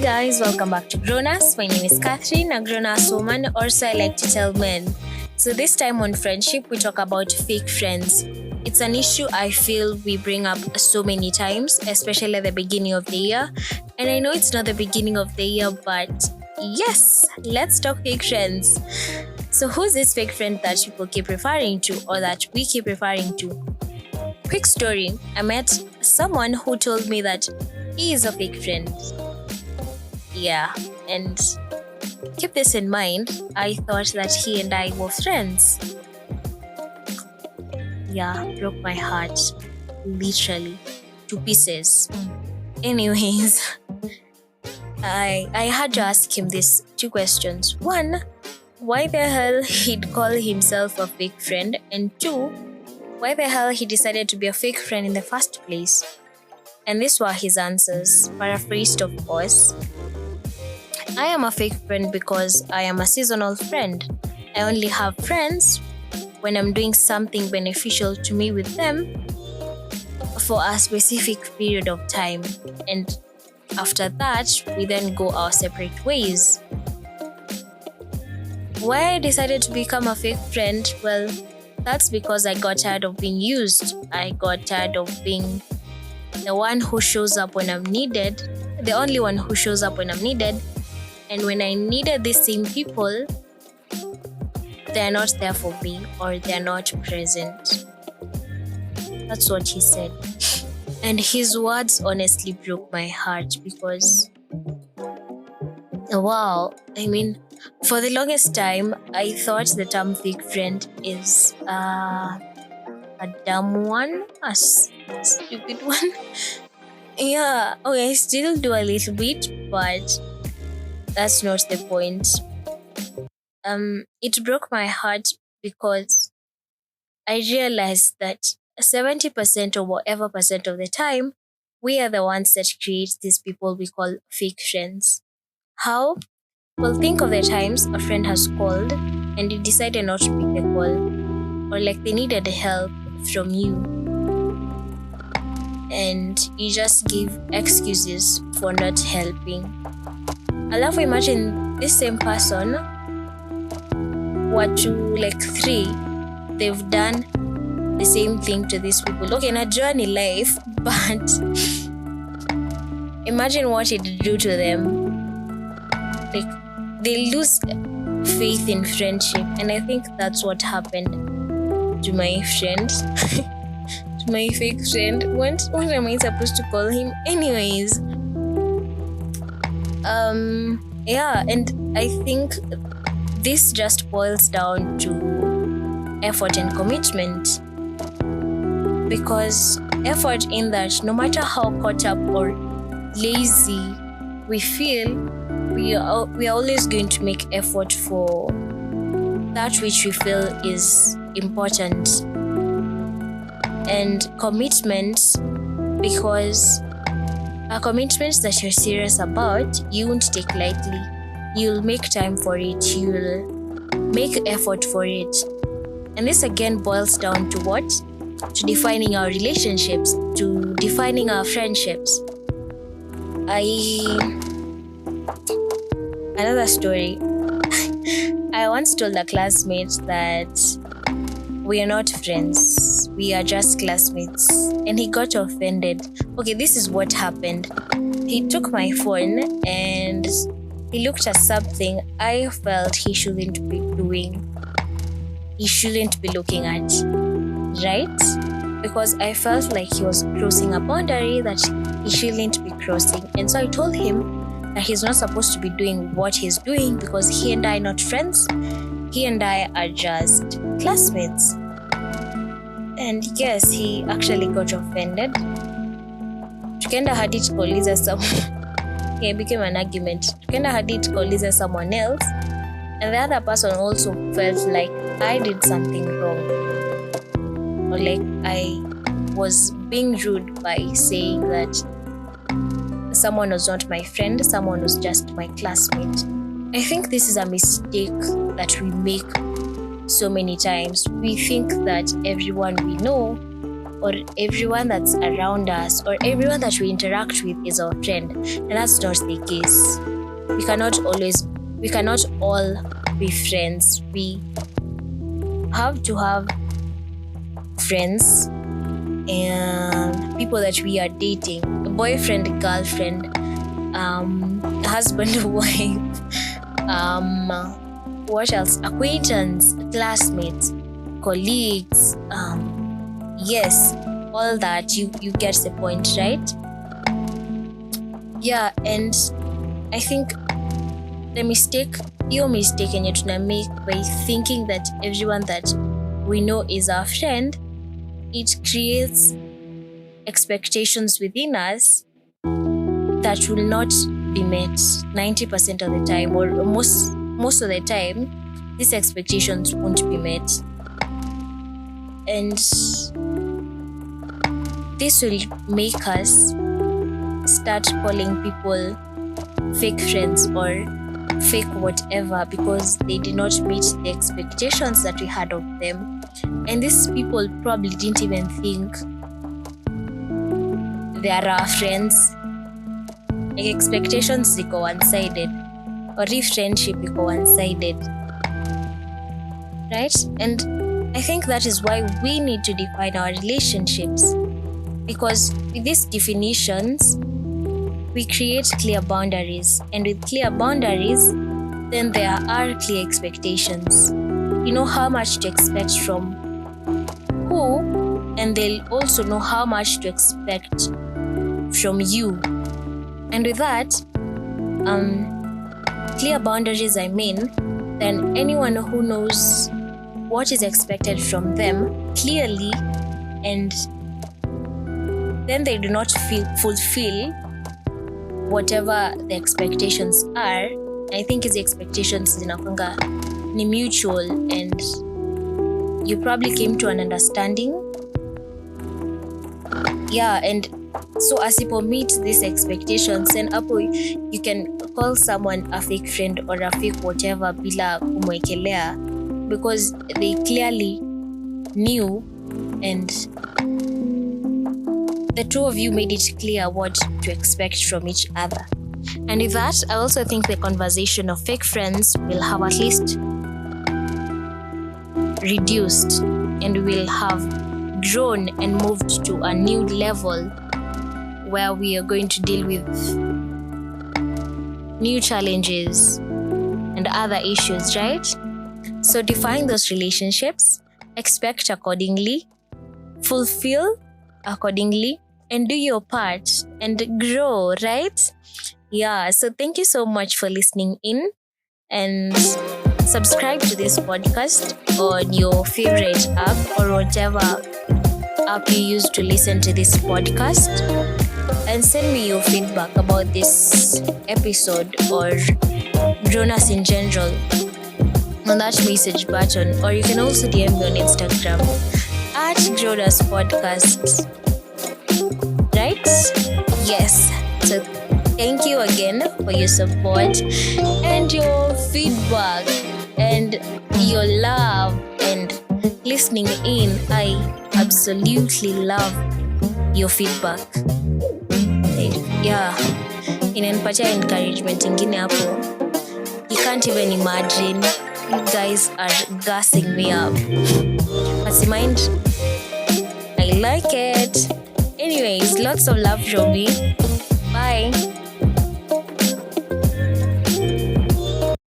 guys, welcome back to Grown-Ass. My name is Catherine, a grown-ass woman, or so I like to tell men. So this time on friendship, we talk about fake friends. It's an issue I feel we bring up so many times, especially at the beginning of the year. And I know it's not the beginning of the year, but yes, let's talk fake friends. So who's this fake friend that people keep referring to, or that we keep referring to? Quick story, I met someone who told me that he is a fake friend. Yeah, and keep this in mind, I thought that he and I were friends. Yeah, broke my heart, literally, to pieces. Anyways, I had to ask him these two questions. One, why the hell he'd call himself a fake friend? And two, why the hell he decided to be a fake friend in the first place? And these were his answers, paraphrased of course. I am a fake friend because I am a seasonal friend. I only have friends when I'm doing something beneficial to me with them for a specific period of time. And after that, we then go our separate ways. Why I decided to become a fake friend? Well, that's because I got tired of being used. I got tired of being the one who shows up when I'm needed, the only one who shows up when I'm needed. And when I needed these same people, they're not there for me, or they're not present. That's what he said. And his words honestly broke my heart because, wow, I mean, for the longest time, I thought the term fake friend is a dumb one, a stupid one. Yeah, okay, I still do a little bit, but that's not the point. It broke my heart because I realized that 70% or whatever percent of the time, we are the ones that create these people we call fake friends. How? Well, think of the times a friend has called and you decided not to pick the call, or like they needed help from you, and you just give excuses for not helping. Alafu imagine this same person, watu like three, they've done the same thing to these people. Okay, na journey life, but imagine what it do to them. Like, they lose faith in friendship, and I think that's what happened to my friend. To my fake friend. What am I supposed to call him? Anyways, yeah, and I think this just boils down to effort and commitment, because effort in that no matter how caught up or lazy we feel, we are always going to make effort for that which we feel is important. And commitment, because a commitment that you're serious about, you won't take lightly. You'll make time for it. You'll make effort for it. And this again boils down to what? To defining our relationships, to defining our friendships. Another story. I once told a classmate that we are not friends, we are just classmates, and he got offended. Okay, this is what happened. He took my phone and he looked at something I felt he shouldn't be doing. He shouldn't be looking at, right? Because I felt like he was crossing a boundary that he shouldn't be crossing. And so I told him that he's not supposed to be doing what he's doing, because he and I are not friends. He and I are just classmates. And yes, he actually got offended. Tukaenda hadi tukauliza yeah, it became an argument. Tukaenda hadi tukauliza someone else, and the other person also felt like I did something wrong, or like I was being rude by saying that someone was not my friend, someone was just my classmate. I think this is a mistake that we make so many times. We think that everyone we know, or everyone that's around us or everyone that we interact with is our friend. And that's not the case. We cannot all be friends. We have to have friends and people that we are dating, a boyfriend, girlfriend, husband, wife, what else? Acquaintance, classmates, colleagues, yes, all that. You get the point, right? Yeah, and I think your mistake and tuna make by thinking that everyone that we know is our friend, it creates expectations within us that will not be met 90% of the time, or most of the time these expectations won't be met. And this will make us start calling people fake friends or fake whatever because they did not meet the expectations that we had of them. And these people probably didn't even think they are our friends. Like expectations ziko one-sided, or if friendship iko one-sided, right? And I think that is why we need to define our relationships, because with these definitions we create clear boundaries, and with clear boundaries then there are clear expectations. You know how much to expect from who, and they'll also know how much to expect from you. And with that, clear boundaries, I mean, then anyone who knows what is expected from them clearly, and then they do not fulfill whatever the expectations are. I think the expectations zinakwanga ni mutual, and you probably came to an understanding. Yeah, and so asipo meet these expectations, then hapo you can call someone a fake friend or a fake whatever bila kumwekelea, because they clearly knew and the two of you made it clear what to expect from each other. And with that, I also think the conversation of fake friends will have at least reduced, and will have grown and moved to a new level where we are going to deal with new challenges and other issues, right? So define those relationships, expect accordingly, fulfill accordingly, and do your part and grow, right? Yeah, so thank you so much for listening in, and subscribe to this podcast on your favorite app or whatever app you use to listen to this podcast, and send me your feedback about this episode or Jonas in general on that message button, or you can also DM me on Instagram at Jonas Podcast. Right? Yes. So thank you again for your support and your feedback and your love and listening in. I absolutely love your feedback. Yeah, inanipatia encouragement ingine hapo. You can't even imagine. You guys are gassing me up. But mind, I like it. Anyways, lots of love from me. Bye.